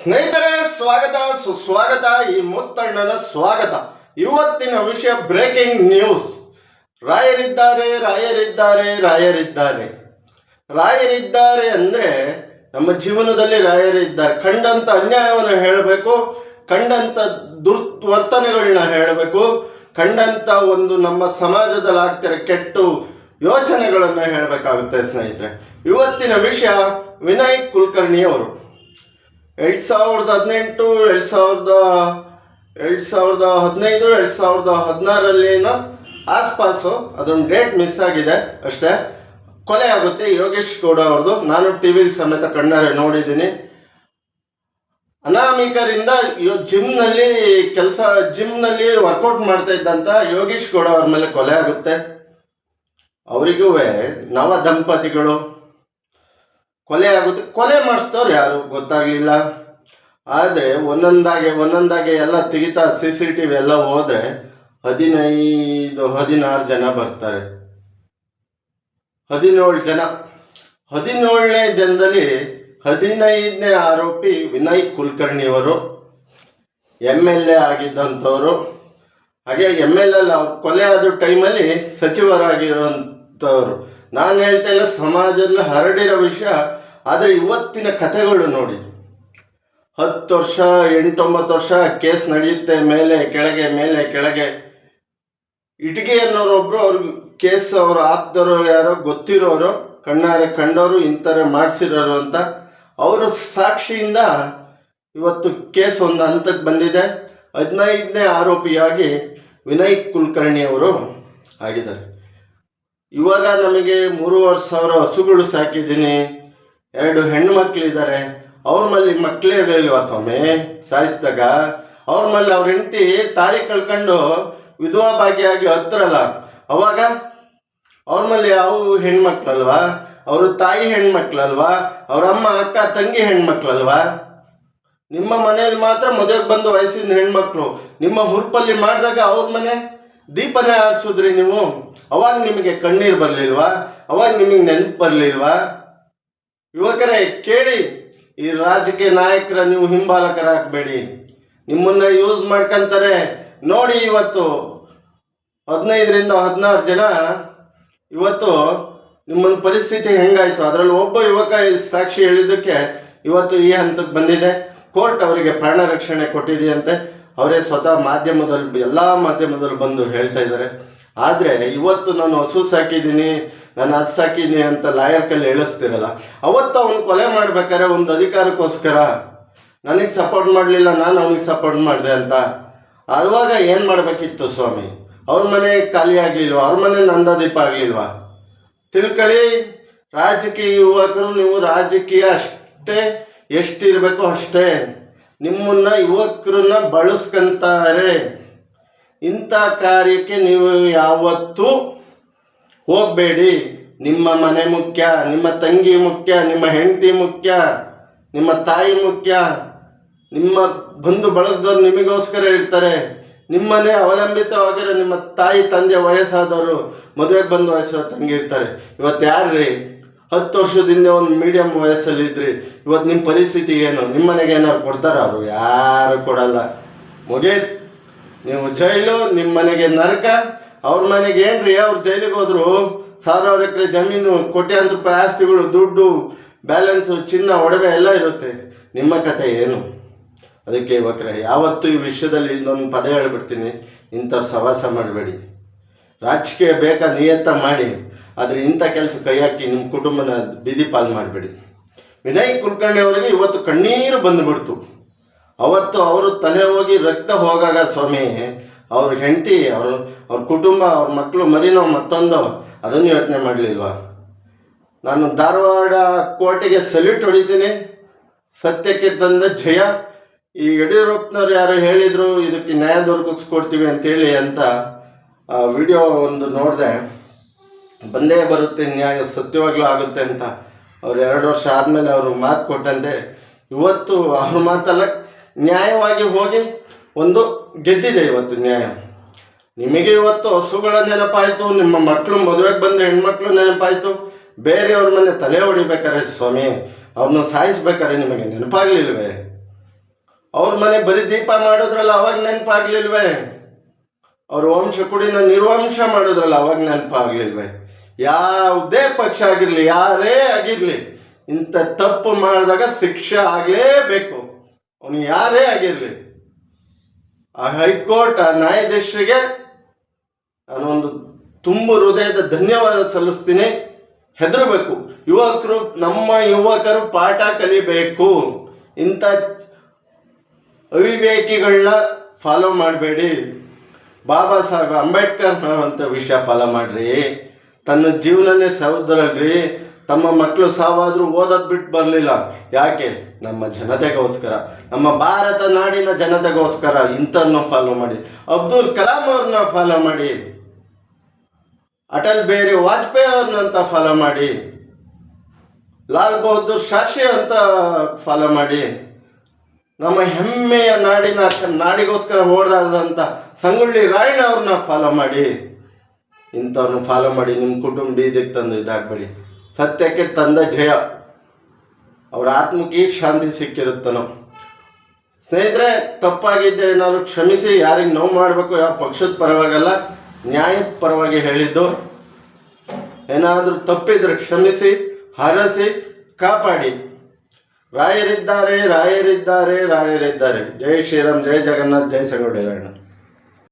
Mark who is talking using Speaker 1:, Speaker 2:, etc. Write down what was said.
Speaker 1: ಸ್ನೇಹಿತರೆ, ಸ್ವಾಗತ ಸುಸ್ವಾಗತ. ಈ ಮುತ್ತಣ್ಣನ ಸ್ವಾಗತ. ಇವತ್ತಿನ ವಿಷಯ ಬ್ರೇಕಿಂಗ್ ನ್ಯೂಸ್. ರಾಯರಿದ್ದಾರೆ ರಾಯರಿದ್ದಾರೆ ರಾಯರಿದ್ದಾರೆ ರಾಯರಿದ್ದಾರೆ ಅಂದರೆ ನಮ್ಮ ಜೀವನದಲ್ಲಿ ರಾಯರಿದ್ದಾರೆ. ಕಂಡಂಥ ಅನ್ಯಾಯವನ್ನು ಹೇಳಬೇಕು, ಕಂಡಂಥ ದುರ್ವರ್ತನೆಗಳನ್ನ ಹೇಳಬೇಕು, ಕಂಡಂಥ ಒಂದು ನಮ್ಮ ಸಮಾಜದಲ್ಲಿ ಆಗ್ತಿರೋ ಕೆಟ್ಟು ಯೋಚನೆಗಳನ್ನು ಹೇಳಬೇಕಾಗುತ್ತೆ. ಸ್ನೇಹಿತರೆ, ಇವತ್ತಿನ ವಿಷಯ ವಿನಯ್ ಕುಲಕರ್ಣಿ ಅವರು 2018, 2015, 2016 ಆಸ್ಪಾಸು, ಅದೊಂದು ಡೇಟ್ ಮಿಸ್ ಆಗಿದೆ ಅಷ್ಟೇ, ಕೊಲೆ ಆಗುತ್ತೆ ಯೋಗೇಶ್ ಗೌಡ ಅವ್ರದ್ದು. ನಾನು ಟಿ ವಿಲಿ ಸಮೇತ ಕಣ್ಣಾರೆ ನೋಡಿದ್ದೀನಿ. ಅನಾಮಿಕರಿಂದ ಜಿಮ್ನಲ್ಲಿ ವರ್ಕೌಟ್ ಮಾಡ್ತಾ ಇದ್ದಂಥ ಯೋಗೇಶ್ ಗೌಡ ಅವ್ರ ಮೇಲೆ ಕೊಲೆ ಆಗುತ್ತೆ. ಅವರಿಗೂ ನವ ದಂಪತಿಗಳು ಕೊಲೆ ಆಗುತ್ತೆ. ಕೊಲೆ ಮಾಡಿಸ್ತವ್ರು ಯಾರು ಗೊತ್ತಾಗಲಿಲ್ಲ. ಆದರೆ ಒಂದೊಂದಾಗೆ ಎಲ್ಲ ತೆಗಿತಾ CCTV ಎಲ್ಲ ಹೋದರೆ 15-16 ಜನ ಬರ್ತಾರೆ. 17 ಜನ. 17ನೇ ಜನದಲ್ಲಿ 15ನೇ ಆರೋಪಿ ವಿನಯ್ ಕುಲಕರ್ಣಿಯವರು MLA ಆಗಿದ್ದಂಥವ್ರು. ಹಾಗೆ MLA ಅವ್ರು ಕೊಲೆ ಆದ ಟೈಮಲ್ಲಿ ಸಚಿವರಾಗಿರೋಂಥವ್ರು. ನಾನು ಹೇಳ್ತಾ ಇಲ್ಲ, ಸಮಾಜದಲ್ಲಿ ಹರಡಿರೋ ವಿಷಯ. ಆದರೆ ಇವತ್ತಿನ ಕಥೆಗಳು ನೋಡಿ, 10 ವರ್ಷ 8-9 ವರ್ಷ ಕೇಸ್ ನಡೆಯುತ್ತೆ, ಮೇಲೆ ಕೆಳಗೆ. ಇಟಗಿ ಅನ್ನೋರೊಬ್ರು ಅವ್ರಿಗೆ ಕೇಸ್ ಅವರು ಹಾಕ್ದವರು ಯಾರೋ ಗೊತ್ತಿರೋರು, ಕಣ್ಣಾರೆ ಕಂಡವರು, ಇಂಥವ್ರೆ ಮಾಡಿಸಿರೋರು ಅಂತ ಅವರು ಸಾಕ್ಷಿಯಿಂದ ಇವತ್ತು ಕೇಸ್ ಒಂದು ಹಂತಕ್ಕೆ ಬಂದಿದೆ. 15ನೇ ಆರೋಪಿಯಾಗಿ ವಿನಯ್ ಕುಲಕರ್ಣಿ ಅವರು ಆಗಿದ್ದಾರೆ. ಇವಾಗ ನಮಗೆ 3,500 ಹಸುಗಳು ಸಾಕಿದ್ದೀನಿ, 2 ಹೆಣ್ಣು ಮಕ್ಕಳಿದ್ದಾರೆ. ಅವ್ರ ಮೇಲೆ ಮಕ್ಕಳಿರಲಿಲ್ವಾ ಸ್ವಾಮಿ ಸಾಯಿಸಿದಾಗ? ಅವ್ರ ಮೇಲೆ ಅವ್ರ ಹೆಂಡತಿ ತಾಳಿ ಕಳ್ಕೊಂಡು ವಿಧವಾ ಭಾಗಿಯಾಗಿ ಹತ್ರಲ್ಲ, ಅವಾಗ ಅವ್ರ ಮೇಲೆ ಯಾವ ಹೆಣ್ಮಕ್ಳಲ್ವಾ? ಅವರು ತಾಯಿ ಹೆಣ್ಮಕ್ಳಲ್ವಾ? ಅವ್ರ ಅಮ್ಮ ಅಕ್ಕ ತಂಗಿ ಹೆಣ್ಮಕ್ಳಲ್ವಾ? ನಿಮ್ಮ ಮನೇಲಿ ಮಾತ್ರ ಮದುವೆಗೆ ಬಂದು ವಯಸ್ಸಿನ ಹೆಣ್ಮಕ್ಳು. ನಿಮ್ಮ ಹುರುಪಲ್ಲಿ ಮಾಡಿದಾಗ ಅವ್ರ ಮನೆ ದೀಪನೇ ಆರಿಸಿದ್ರಿ ನೀವು. ಅವಾಗ ನಿಮಗೆ ಕಣ್ಣೀರು ಬರಲಿಲ್ವಾ? ಅವಾಗ ನಿಮಗೆ ನೆನಪು ಬರಲಿಲ್ವಾ? ಯುವಕರೇ ಕೇಳಿ, ಈ ರಾಜಕೀಯ ನಾಯಕರ ನೀವು ಹಿಂಬಾಲಕರಾಗಬೇಡಿ. ನಿಮ್ಮನ್ನು ಯೂಸ್ ಮಾಡ್ಕೊಂತಾರೆ ನೋಡಿ. ಇವತ್ತು 15-16 ಜನ ಇವತ್ತು ನಿಮ್ಮನ್ನ ಪರಿಸ್ಥಿತಿ ಹೆಂಗಾಯಿತು. ಅದರಲ್ಲಿ ಒಬ್ಬ ಯುವಕ ಸಾಕ್ಷಿ ಹೇಳಿದ್ದಕ್ಕೆ ಇವತ್ತು ಈ ಹಂತಕ್ಕೆ ಬಂದಿದೆ. ಕೋರ್ಟ್ ಅವರಿಗೆ ಪ್ರಾಣ ರಕ್ಷಣೆ ಕೊಟ್ಟಿದೆಯಂತೆ. ಅವರೇ ಸ್ವತಃ ಎಲ್ಲ ಮಾಧ್ಯಮದಲ್ಲೂ ಬಂದು ಹೇಳ್ತಾ ಇದ್ದಾರೆ. ಆದರೆ ಇವತ್ತು ನಾನು ಹಸು ಸಾಕಿದ್ದೀನಿ, ನಾನು ಅದು ಸಾಕಿದ್ದೀನಿ ಅಂತ ಲಾಯರ್ ಕೈಲಿ ಹೇಳಿಸ್ತಿರಲ್ಲ. ಅವತ್ತು ಅವನು ಕೊಲೆ ಮಾಡ್ಬೇಕಾದ್ರೆ ಒಂದು ಅಧಿಕಾರಕ್ಕೋಸ್ಕರ ನನಗೆ ಸಪೋರ್ಟ್ ಮಾಡಲಿಲ್ಲ, ನಾನು ಅವನಿಗೆ ಸಪೋರ್ಟ್ ಮಾಡಿದೆ ಅಂತ. ಆವಾಗ ಏನು ಮಾಡಬೇಕಿತ್ತು ಸ್ವಾಮಿ? ಅವ್ರ ಮನೆ ಖಾಲಿ ಆಗಲಿಲ್ವಾ? ಅವ್ರ ಮನೆ ನಂದಾದೀಪ ಆಗಲಿಲ್ವಾ? ತಿಳ್ಕೊಳ್ಳಿ, ರಾಜಕೀಯ ಯುವಕರು, ನೀವು ರಾಜಕೀಯ ಅಷ್ಟೇ ಎಷ್ಟಿರಬೇಕು ಅಷ್ಟೇ. ನಿಮ್ಮನ್ನು ಯುವಕರನ್ನ ಬಳಸ್ಕೊಂತಾರೆ. ಇಂಥ ಕಾರ್ಯಕ್ಕೆ ನೀವು ಯಾವತ್ತೂ ಹೋಗಬೇಡಿ. ನಿಮ್ಮ ಮನೆ ಮುಖ್ಯ, ನಿಮ್ಮ ತಂಗಿ ಮುಖ್ಯ, ನಿಮ್ಮ ಹೆಂಡತಿ ಮುಖ್ಯ, ನಿಮ್ಮ ತಾಯಿ ಮುಖ್ಯ. ನಿಮ್ಮ ಬಂಧು ಬಳಗದವ್ರು ನಿಮಗೋಸ್ಕರ ಇರ್ತಾರೆ. ನಿಮ್ಮನೆ ಅವಲಂಬಿತವಾಗಿರೋ ನಿಮ್ಮ ತಾಯಿ ತಂದೆ ವಯಸ್ಸಾದವರು, ಮದುವೆಗೆ ಬಂದು ವಯಸ್ಸಾದ ತಂಗಿ ಇರ್ತಾರೆ. ಇವತ್ತು ಯಾರ್ರಿ 10 ವರ್ಷದಿಂದ ಒಂದು ಮೀಡಿಯಮ್ ವಯಸ್ಸಲ್ಲಿ ಇದ್ರಿ, ಇವತ್ತು ನಿಮ್ಮ ಪರಿಸ್ಥಿತಿ ಏನು? ನಿಮ್ಮ ಮನೆಗೆ ಏನಾದ್ರು ಕೊಡ್ತಾರ? ಅವರು ಯಾರು ಕೊಡಲ್ಲ. ಮುಗೀತು, ನೀವು ಜೈಲು, ನಿಮ್ಮ ಮನೆಗೆ ನರಕ. ಅವ್ರ ಮನೆಗೆ ಏನ್ರಿ? ಅವ್ರು ಜೈಲಿಗೆ ಹೋದ್ರು 1,000 ಎಕರೆ ಜಮೀನು, ಕೋಟ್ಯಾಂತರ ರೂಪಾಯಿ ಆಸ್ತಿಗಳು, ದುಡ್ಡು, ಬ್ಯಾಲೆನ್ಸು, ಚಿನ್ನ, ಒಡವೆ ಎಲ್ಲ ಇರುತ್ತೆ. ನಿಮ್ಮ ಕತೆ ಏನು? ಅದಕ್ಕೆ ಯುವಕರೇ, ಯಾವತ್ತೂ ಈ ವಿಷಯದಲ್ಲಿ ಇನ್ನೊಂದು ಪದ ಹೇಳ್ಬಿಡ್ತೀನಿ, ಇಂಥವ್ರು ಸವಾಸ ಮಾಡಬೇಡಿ. ರಾಜಕೀಯ ಬೇಕಾ ನಿಯತ್ತ ಮಾಡಿ, ಆದರೆ ಇಂಥ ಕೆಲಸ ಕೈ ಹಾಕಿ ನಿಮ್ಮ ಕುಟುಂಬನ ಬೀದಿ ಪಾಲು ಮಾಡಬೇಡಿ. ವಿನಯ್ ಕುಲಕರ್ಣಿ ಅವರಿಗೆ ಇವತ್ತು ಕಣ್ಣೀರು ಬಂದುಬಿಡ್ತು. ಅವತ್ತು ಅವರು ತಲೆ ಹೋಗಿ ರಕ್ತ ಹೋಗಾಗ ಸ್ವಾಮಿ, ಅವ್ರ ಹೆಂಡತಿ, ಅವ್ರ ಕುಟುಂಬ, ಅವ್ರ ಮಕ್ಕಳು ಮರಿನೋ ಮತ್ತೊಂದು, ಅದನ್ನು ಯೋಚನೆ ಮಾಡಲಿಲ್ವಾ? ನಾನು ಧಾರವಾಡ ಕೋರ್ಟಿಗೆ ಸಲ್ಯೂಟ್ ಹೊಡಿತೀನಿ. ಸತ್ಯಕ್ಕೆ ತಂದ ಜಯ. ಈ ಯಡಿಯೂರಪ್ಪನವ್ರು ಯಾರು ಹೇಳಿದರು ಇದಕ್ಕೆ ನ್ಯಾಯ ದೊರಕಿಸ್ಕೊಡ್ತೀವಿ ಅಂತೇಳಿ ಅಂತ ವಿಡಿಯೋ ಒಂದು ನೋಡಿದೆ. ಬಂದೇ ಬರುತ್ತೆ ನ್ಯಾಯ, ಸತ್ಯವಾಗ್ಲೂ ಆಗುತ್ತೆ ಅಂತ. ಅವ್ರು 2 ವರ್ಷ ಆದಮೇಲೆ ಅವರು ಮಾತು ಕೊಟ್ಟಂತೆ ಇವತ್ತು ಅವ್ರ ಮಾತಲ್ಲ, ನ್ಯಾಯವಾಗಿ ಹೋಗಿ ಒಂದು ಗೆದ್ದಿದೆ ಇವತ್ತು ನ್ಯಾಯ. ನಿಮಗೆ ಇವತ್ತು ಹಸುಗಳ ನೆನಪಾಯಿತು, ನಿಮ್ಮ ಮಕ್ಕಳು ಮದುವೆಗೆ ಬಂದ ಹೆಣ್ಮಕ್ಳು ನೆನಪಾಯಿತು, ಬೇರೆಯವ್ರ ಮನೆ ತಲೆ ಹೊಡಿಬೇಕಾರೆ ಸ್ವಾಮಿ, ಅವ್ರನ್ನ ಸಾಯಿಸ್ಬೇಕಾರೆ ನಿಮಗೆ ನೆನಪಾಗಲಿಲ್ವೇ? ಅವ್ರ ಮನೆ ಬರೀ ದೀಪ ಮಾಡೋದ್ರಲ್ಲ, ಅವಾಗ ನೆನಪಾಗ್ಲಿಲ್ವೇ? ಅವ್ರ ವಂಶ ಕುಡಿನ ನಿರ್ವಂಶ ಮಾಡೋದ್ರಲ್ಲ, ಅವಾಗ ನೆನಪಾಗ್ಲಿಲ್ವೇ? ಯಾವುದೇ ಪಕ್ಷ ಆಗಿರಲಿ, ಯಾರೇ ಆಗಿರಲಿ, ಇಂಥ ತಪ್ಪು ಮಾಡಿದಾಗ ಶಿಕ್ಷೆ ಆಗಲೇಬೇಕು, ಅವನು ಯಾರೇ ಆಗಿರಲಿ. ಆ ಹೈಕೋರ್ಟ್, ಆ ನ್ಯಾಯಾಧೀಶರಿಗೆ ನಾನೊಂದು ತುಂಬು ಹೃದಯದ ಧನ್ಯವಾದ ಸಲ್ಲಿಸ್ತೀನಿ. ಹೆದರಬೇಕು ಯುವಕರು, ನಮ್ಮ ಯುವಕರು ಪಾಠ ಕಲಿಬೇಕು. ಇಂಥ ಅವಿವೇಕಿಗಳನ್ನ ಫಾಲೋ ಮಾಡಬೇಡಿ. ಬಾಬಾ ಸಾಹೇಬ್ ಅಂಬೇಡ್ಕರ್ ಅಂತ ವಿಷಯ ಫಾಲೋ ಮಾಡ್ರಿ. ತನ್ನ ಜೀವನನೇ ಸೌದರಲ್ರಿ. ತಮ್ಮ ಮಕ್ಕಳು ಸಾವಾದರೂ ಓದೋದು ಬಿಟ್ಟು ಬರಲಿಲ್ಲ. ಯಾಕೆ? ನಮ್ಮ ಜನತೆಗೋಸ್ಕರ, ನಮ್ಮ ಭಾರತ ನಾಡಿನ ಜನತೆಗೋಸ್ಕರ. ಇಂಥವ್ರನ್ನ ಫಾಲೋ ಮಾಡಿ. ಅಬ್ದುಲ್ ಕಲಾಂ ಅವ್ರನ್ನ ಫಾಲೋ ಮಾಡಿ. ಅಟಲ್ ಬಿಹಾರಿ ವಾಜಪೇಯಿ ಅವ್ರನ್ನಂತ ಫಾಲೋ ಮಾಡಿ. ಲಾಲ್ ಬಹದ್ದೂರ್ ಶಾಸ್ತ್ರಿ ಅಂತ ಫಾಲೋ ಮಾಡಿ. ನಮ್ಮ ಹೆಮ್ಮೆಯ ನಾಡಿಗೋಸ್ಕರ ಓಡಾದಂಥ ಸಂಗೊಳ್ಳಿ ರಾಯಣ್ಣ ಅವ್ರನ್ನ ಫಾಲೋ ಮಾಡಿ. ಇಂಥವ್ರನ್ನ ಫಾಲೋ ಮಾಡಿ. ನಿಮ್ಮ ಕುಟುಂಬ ಬೀದಿಗೆ ತಂದು ಇದಾಗಬೇಡಿ. ಸತ್ಯಕ್ಕೆ ತಂದ ಜಯ. ಅವ್ರ ಆತ್ಮಕ್ಕೆ ಶಾಂತಿ ಸಿಕ್ಕಿರುತ್ತನೋ. ಸ್ನೇಹಿತರೆ, ತಪ್ಪಾಗಿದ್ದೆ ಏನಾದ್ರು ಕ್ಷಮಿಸಿ. ಯಾರಿಗೆ ನೋವು ಮಾಡಬೇಕು, ಯಾವ ಪಕ್ಷದ ಪರವಾಗಲ್ಲ, ನ್ಯಾಯದ ಪರವಾಗಿ ಹೇಳಿದ್ದು. ಏನಾದರೂ ತಪ್ಪಿದ್ರೆ ಕ್ಷಮಿಸಿ, ಹರಸಿ, ಕಾಪಾಡಿ. ರಾಯರಿದ್ದಾರೆ, ರಾಯರಿದ್ದಾರೆ, ರಾಯರಿದ್ದಾರೆ. ಜೈ ಶ್ರೀರಾಮ್, ಜೈ ಜಗನ್ನಾಥ್, ಜೈ ಸಂಗೊಳ್ಳಿ ರಾಯಣ್ಣ.